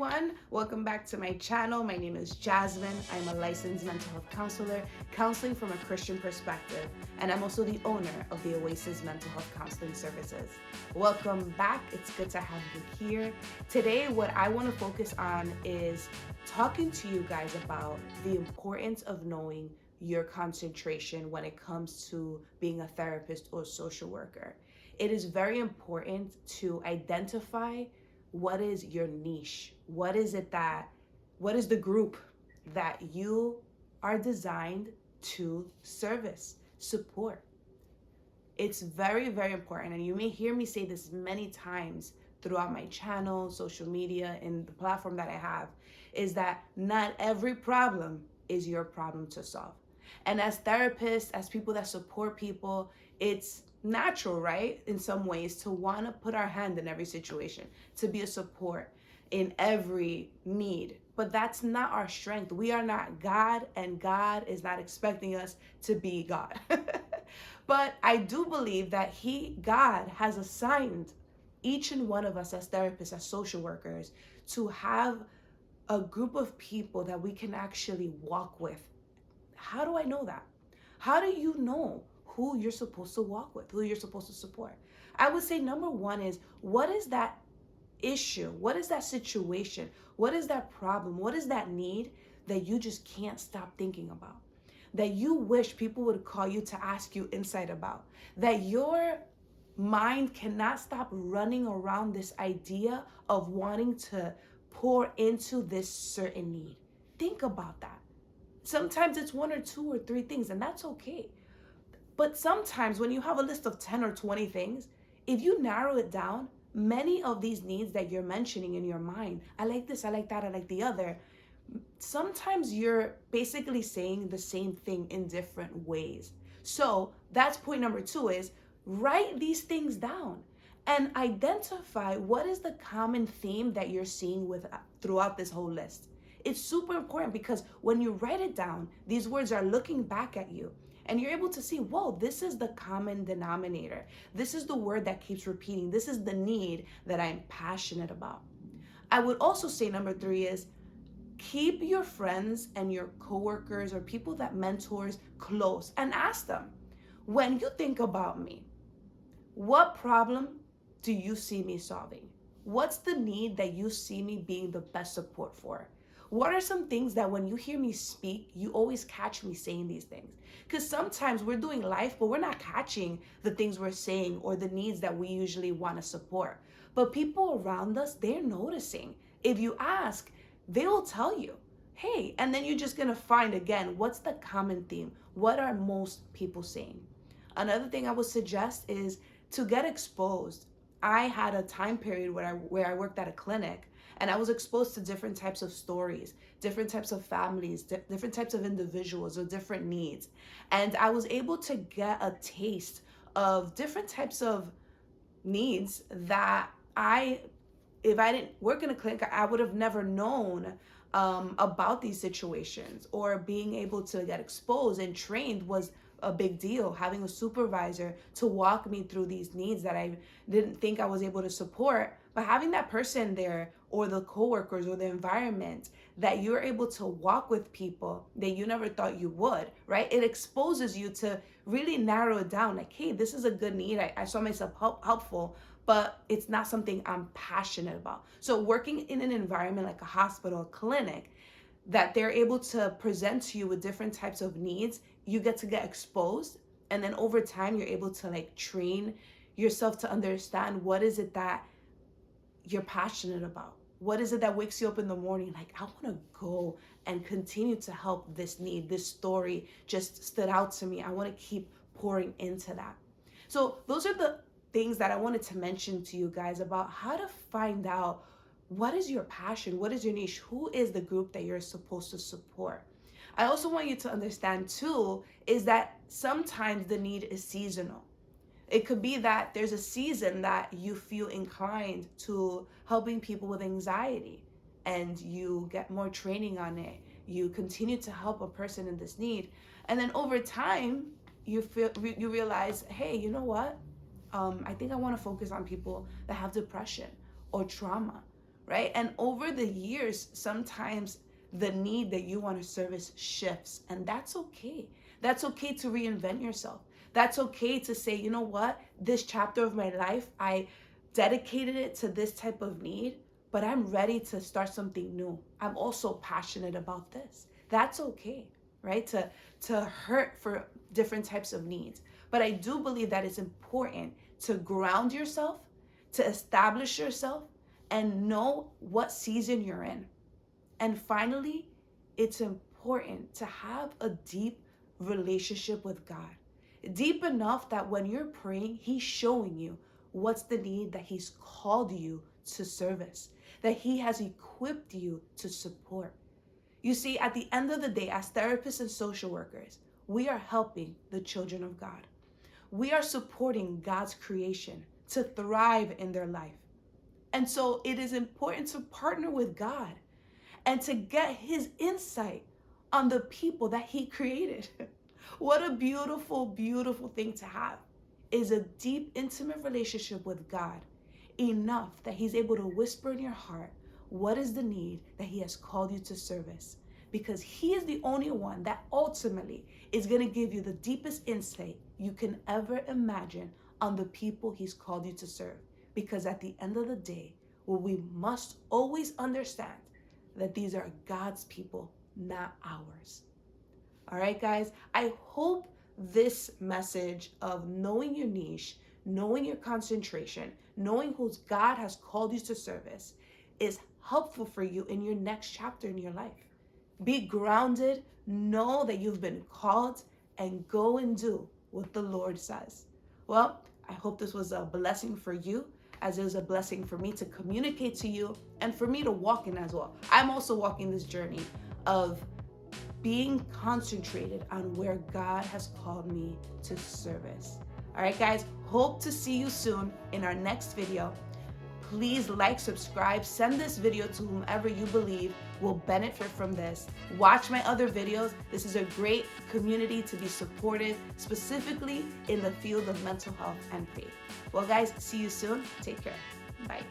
everyone. Welcome back to my channel. My name is Jasmin. I'm a licensed mental health counselor, counseling from a Christian perspective, and I'm also the owner of the Oasis Mental Health Counseling Services. Welcome back. It's good to have you here. Today, what I want to focus on is talking to you guys about the importance of knowing your concentration when it comes to being a therapist or social worker. It is very important to identify what is your niche. What is the group that you are designed to service, support? It's very, very important. And you may hear me say this many times throughout my channel, social media, and the platform that I have, is that not every problem is your problem to solve. And as therapists, as people that support people, it's natural, right? In some ways, to want to put our hand in every situation, to be a support in every need. But that's not our strength. We are not God, and God is not expecting us to be God. But I do believe that God has assigned each and one of us as therapists, as social workers, to have a group of people that we can actually walk with. How do I know that? How do you know who you're supposed to walk with, who you're supposed to support? I would say number one is, what is that issue? What is that situation? What is that problem? What is that need that you just can't stop thinking about? That you wish people would call you to ask you insight about? That your mind cannot stop running around this idea of wanting to pour into this certain need? Think about that. Sometimes it's one or two or three things, and that's okay. But sometimes when you have a list of 10 or 20 things, if you narrow it down, many of these needs that you're mentioning in your mind, I like this, I like that, I like the other, sometimes you're basically saying the same thing in different ways. So that's point number two, is write these things down and identify what is the common theme that you're seeing throughout this whole list. It's super important, because when you write it down, these words are looking back at you. And you're able to see, whoa, this is the common denominator. This is the word that keeps repeating. This is the need that I'm passionate about. I would also say number three is, keep your friends and your coworkers or people that mentors close and ask them, when you think about me, what problem do you see me solving? What's the need that you see me being the best support for? What are some things that when you hear me speak, you always catch me saying these things? Because sometimes we're doing life, but we're not catching the things we're saying or the needs that we usually want to support. But people around us, they're noticing. If you ask, they will tell you, hey, and then you're just going to find again, what's the common theme? What are most people saying? Another thing I would suggest is to get exposed. I had a time period where I worked at a clinic, and I was exposed to different types of stories, different types of families, different types of individuals with different needs. And I was able to get a taste of different types of needs that if I didn't work in a clinic, I would have never known about these situations. Or being able to get exposed and trained was a big deal. Having a supervisor to walk me through these needs that I didn't think I was able to support, but having that person there, or the coworkers, or the environment, that you're able to walk with people that you never thought you would, right? It exposes you to really narrow it down. Like, hey, this is a good need. I saw myself helpful, but it's not something I'm passionate about. So working in an environment like a hospital, a clinic, that they're able to present to you with different types of needs, you get to get exposed. And then over time, you're able to train yourself to understand, what is it that you're passionate about? What is it that wakes you up in the morning? Like, I want to go and continue to help this need. This story just stood out to me. I want to keep pouring into that. So those are the things that I wanted to mention to you guys about how to find out, what is your passion? What is your niche? Who is the group that you're supposed to support? I also want you to understand too, is that sometimes the need is seasonal. It could be that there's a season that you feel inclined to helping people with anxiety, and you get more training on it. You continue to help a person in this need. And then over time, you realize, hey, you know what? I think I want to focus on people that have depression or trauma, right? And over the years, sometimes the need that you want to service shifts, and that's okay. That's okay to reinvent yourself. That's okay to say, you know what, this chapter of my life, I dedicated it to this type of need, but I'm ready to start something new. I'm also passionate about this. That's okay, right? To hurt for different types of needs. But I do believe that it's important to ground yourself, to establish yourself, and know what season you're in. And finally, it's important to have a deep relationship with God. Deep enough that when you're praying, He's showing you what's the need that He's called you to service, that He has equipped you to support. You see, at the end of the day, as therapists and social workers, we are helping the children of God. We are supporting God's creation to thrive in their life. And so it is important to partner with God and to get His insight on the people that He created. What a beautiful, beautiful thing to have, is a deep, intimate relationship with God, enough that He's able to whisper in your heart what is the need that He has called you to service. Because He is the only one that ultimately is going to give you the deepest insight you can ever imagine on the people He's called you to serve. Because at the end of the day, what we must always understand that these are God's people, not ours. All right, guys, I hope this message of knowing your niche, knowing your concentration, knowing who God has called you to service is helpful for you in your next chapter in your life. Be grounded, know that you've been called, and go and do what the Lord says. Well, I hope this was a blessing for you, as it was a blessing for me to communicate to you and for me to walk in as well. I'm also walking this journey of being concentrated on where God has called me to service. All right, guys, hope to see you soon in our next video. Please like, subscribe, send this video to whomever you believe will benefit from this. Watch my other videos. This is a great community to be supported, specifically in the field of mental health and faith. Well, guys, see you soon. Take care. Bye.